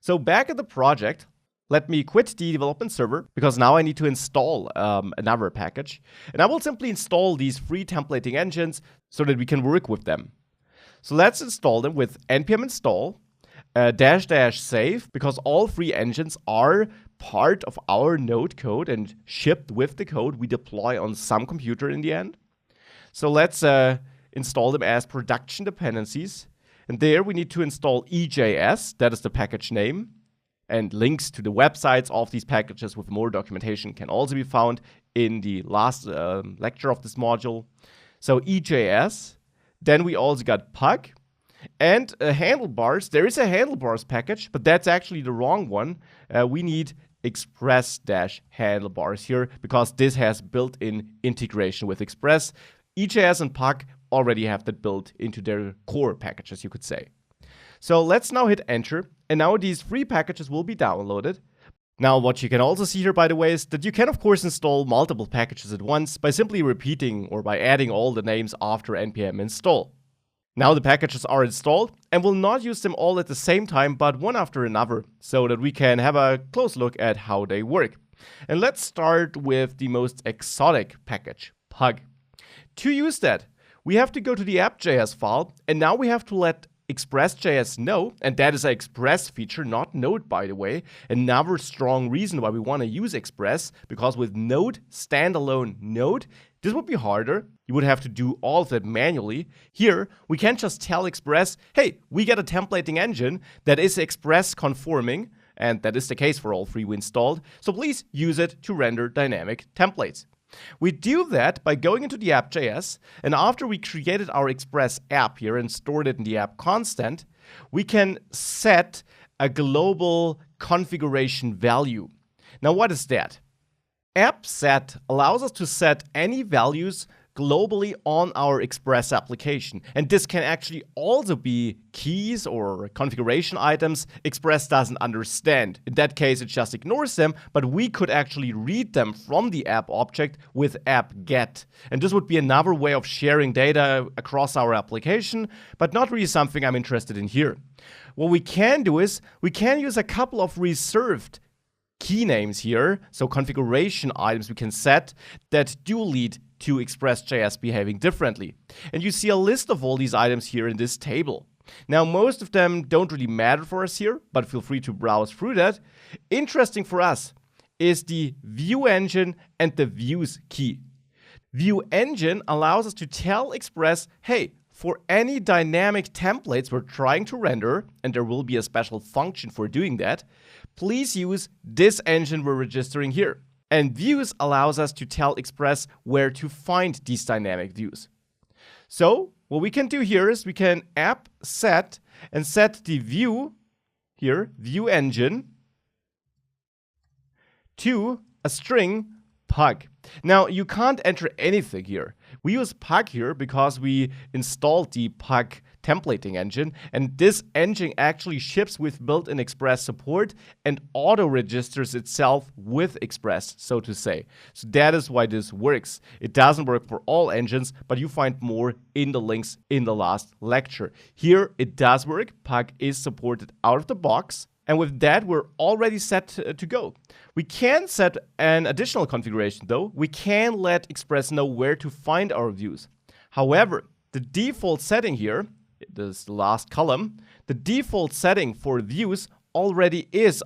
So back at the project, let me quit the development server because now I need to install another package. And I will simply install these free templating engines so that we can work with them. So let's install them with npm install -- save, because all free engines are part of our node code and shipped with the code we deploy on some computer in the end. So let's install them as production dependencies. And there we need to install EJS, that is the package name. And links to the websites of these packages with more documentation can also be found in the last lecture of this module. So EJS. Then we also got Pug. And handlebars. There is a handlebars package, but that's actually the wrong one. We need express-handlebars here because this has built-in integration with Express. EJS and Pug already have that built into their core packages, you could say. So let's now hit enter, and now these free packages will be downloaded. Now what you can also see here, by the way, is that you can of course install multiple packages at once by simply repeating or by adding all the names after npm install. Now the packages are installed, and we'll not use them all at the same time, but one after another, so that we can have a close look at how they work. And let's start with the most exotic package, Pug. To use that, we have to go to the app.js file, and now we have to let Express.js know, and that is an Express feature, not Node, by the way. Another strong reason why we want to use Express, because with Node, standalone Node, this would be harder. You would have to do all of that manually. Here, we can just tell Express, hey, we get a templating engine that is Express conforming, and that is the case for all three we installed, so please use it to render dynamic templates. We do that by going into the app.js, and after we created our Express app here and stored it in the app constant, we can set a global configuration value. Now what is that? App set allows us to set any values globally on our Express application. And this can actually also be keys or configuration items Express doesn't understand. In that case, it just ignores them, but we could actually read them from the app object with app-get. And this would be another way of sharing data across our application, but not really something I'm interested in here. What we can do is we can use a couple of reserved key names here, so configuration items we can set that do lead to Express.js behaving differently. And you see a list of all these items here in this table. Now, most of them don't really matter for us here, but feel free to browse through that. Interesting for us is the view engine and the views key. View engine allows us to tell Express, hey, for any dynamic templates we're trying to render, and there will be a special function for doing that, please use this engine we're registering here. And views allows us to tell Express where to find these dynamic views. So what we can do here is we can app set and set the view here, view engine, to a string Pug. Now, you can't enter anything here. We use Pug here because we installed the Pug templating engine, and this engine actually ships with built-in Express support and auto-registers itself with Express, so to say. So that is why this works. It doesn't work for all engines, but you find more in the links in the last lecture. Here, it does work. Pug is supported out of the box. And with that, we're already set to go. We can set an additional configuration, though. We can let Express know where to find our views. However, the default setting here, this is the last column, the default setting for views already is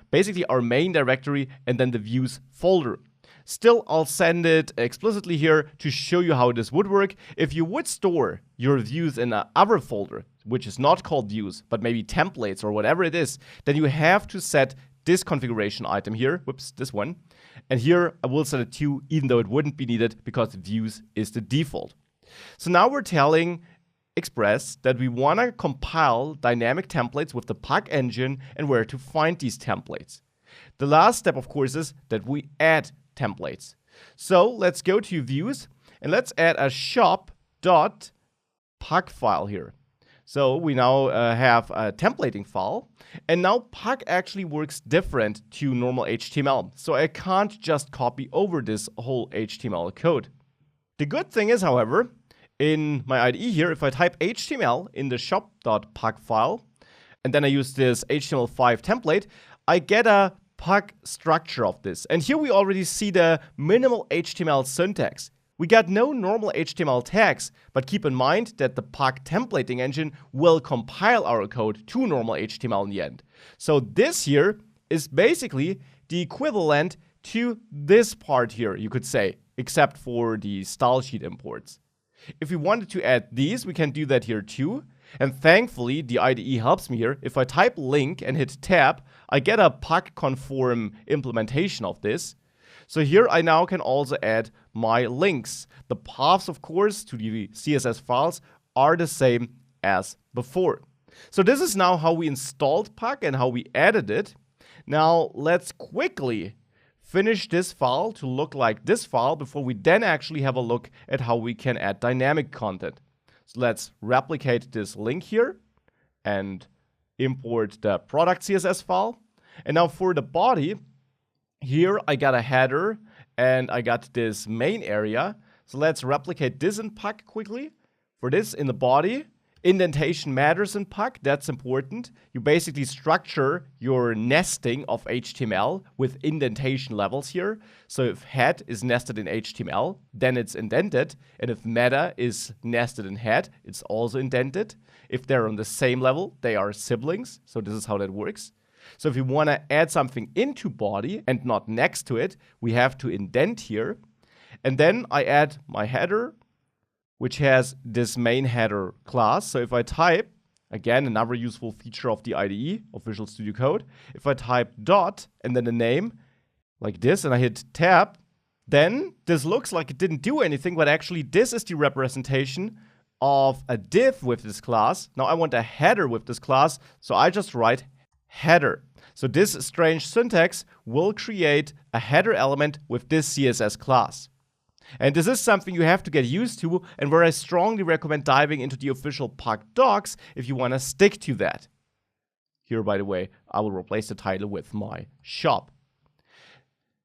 basically our main directory and then the views folder. Still, I'll send it explicitly here to show you how this would work. If you would store your views in another folder, which is not called views, but maybe templates or whatever it is, then you have to set this configuration item here, whoops, this one. And here I will set it to, even though it wouldn't be needed because views is the default. So now we're telling Express that we want to compile dynamic templates with the Pug engine and where to find these templates. The last step, of course, is that we add templates. So let's go to views and let's add a shop.pug file here. So we now have a templating file, and now Pug actually works different to normal HTML. So I can't just copy over this whole HTML code. The good thing is, however, in my IDE here, if I type HTML in the shop.pug file, and then I use this HTML5 template, I get a Pug structure of this. And here we already see the minimal HTML syntax. We got no normal HTML tags, but keep in mind that the Pug templating engine will compile our code to normal HTML in the end. So this here is basically the equivalent to this part here, you could say, except for the style sheet imports. If we wanted to add these, we can do that here too. And thankfully, the IDE helps me here. If I type link and hit tab, I get a Pug conform implementation of this. So here I now can also add my links. The paths, of course, to the CSS files are the same as before. So this is now how we installed Pug and how we added it. Now let's quickly finish this file to look like this file before we then actually have a look at how we can add dynamic content. So let's replicate this link here and import the product CSS file. And now for the body, here I got a header and I got this main area. So let's replicate this in Pug quickly. For this, in the body, indentation matters in Pug, that's important. You basically structure your nesting of HTML with indentation levels here. So if head is nested in HTML, then it's indented. And if meta is nested in head, it's also indented. If they're on the same level, they are siblings. So this is how that works. So if you want to add something into body and not next to it, we have to indent here. And then I add my header, which has this main header class. So if I type, again, another useful feature of the IDE, of Visual Studio Code, if I type dot and then the name like this and I hit tab, then this looks like it didn't do anything, but actually this is the representation of a div with this class. Now I want a header with this class, so I just write header. So this strange syntax will create a header element with this CSS class. And this is something you have to get used to, and where I strongly recommend diving into the official Pug docs if you want to stick to that. Here, by the way, I will replace the title with my shop.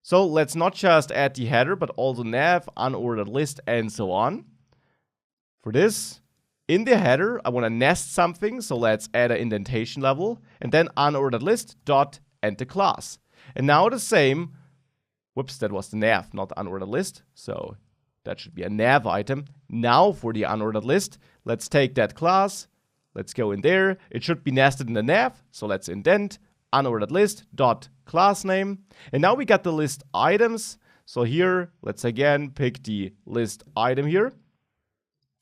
So let's not just add the header, but also nav, unordered list, and so on. For this, in the header, I want to nest something, so let's add an indentation level, and then unordered list dot and the class. And now the same. Whoops, that was the nav, not the unordered list. So that should be a nav item. Now for the unordered list, let's take that class. Let's go in there. It should be nested in the nav. So let's indent unordered list dot class name. And now we got the list items. So here, let's again pick the list item here,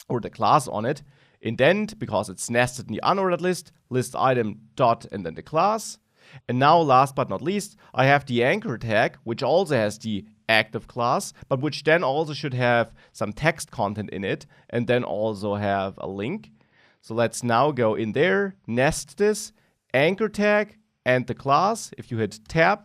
or the class on it. Indent, because it's nested in the unordered list, list item dot and then the class. And now, last but not least, I have the anchor tag, which also has the active class, but which then also should have some text content in it, and then also have a link. So let's now go in there, nest this, anchor tag, and the class. If you hit tab,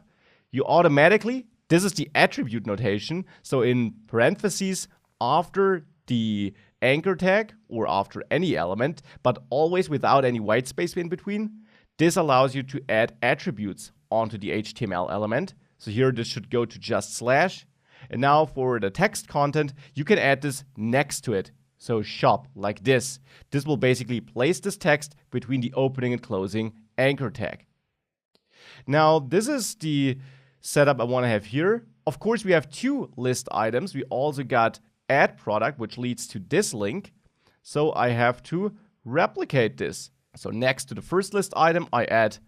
you automatically, this is the attribute notation, so in parentheses after the anchor tag, or after any element, but always without any white space in between. This allows you to add attributes onto the HTML element. So here this should go to just slash. And now for the text content, you can add this next to it. So shop, like this. This will basically place this text between the opening and closing anchor tag. Now this is the setup I want to have here. Of course, we have two list items. We also got add product, which leads to this link. So I have to replicate this. So next to the first list item, I add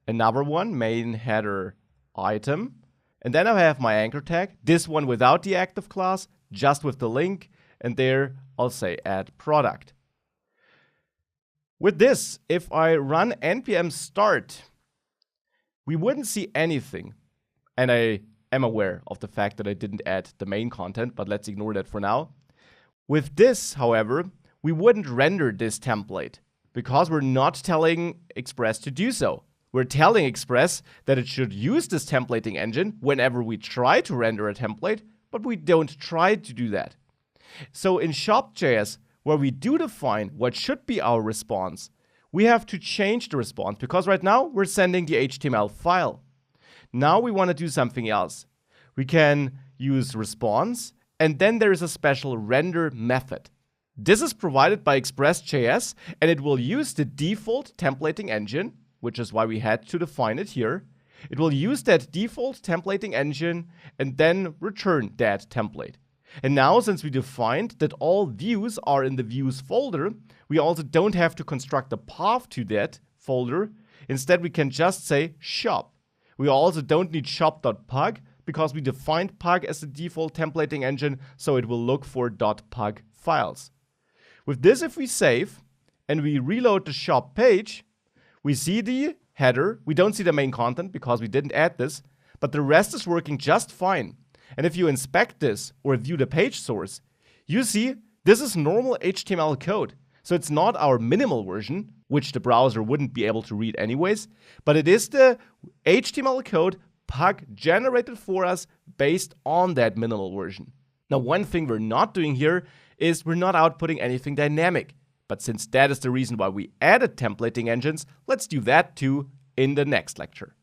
another one, main header item. And then I have my anchor tag, this one without the active class, just with the link. And there I'll say add product. With this, if I run npm start, we wouldn't see anything. And I am aware of the fact that I didn't add the main content, but let's ignore that for now. With this, however, we wouldn't render this template, because we're not telling Express to do so. We're telling Express that it should use this templating engine whenever we try to render a template, but we don't try to do that. So in shop.js, where we do define what should be our response, we have to change the response, because right now we're sending the HTML file. Now we want to do something else. We can use response, and then there is a special render method. This is provided by Express.js, and it will use the default templating engine, which is why we had to define it here. It will use that default templating engine and then return that template. And now, since we defined that all views are in the views folder, we also don't have to construct a path to that folder. Instead, we can just say shop. We also don't need shop.pug because we defined pug as the default templating engine, so it will look for .pug files. With this, if we save and we reload the shop page, we see the header. We don't see the main content because we didn't add this, but the rest is working just fine. And if you inspect this or view the page source, you see this is normal HTML code. So it's not our minimal version, which the browser wouldn't be able to read anyways, but it is the HTML code Pug generated for us based on that minimal version. Now, one thing we're not doing here is we're not outputting anything dynamic. But since that is the reason why we added templating engines, let's do that too in the next lecture.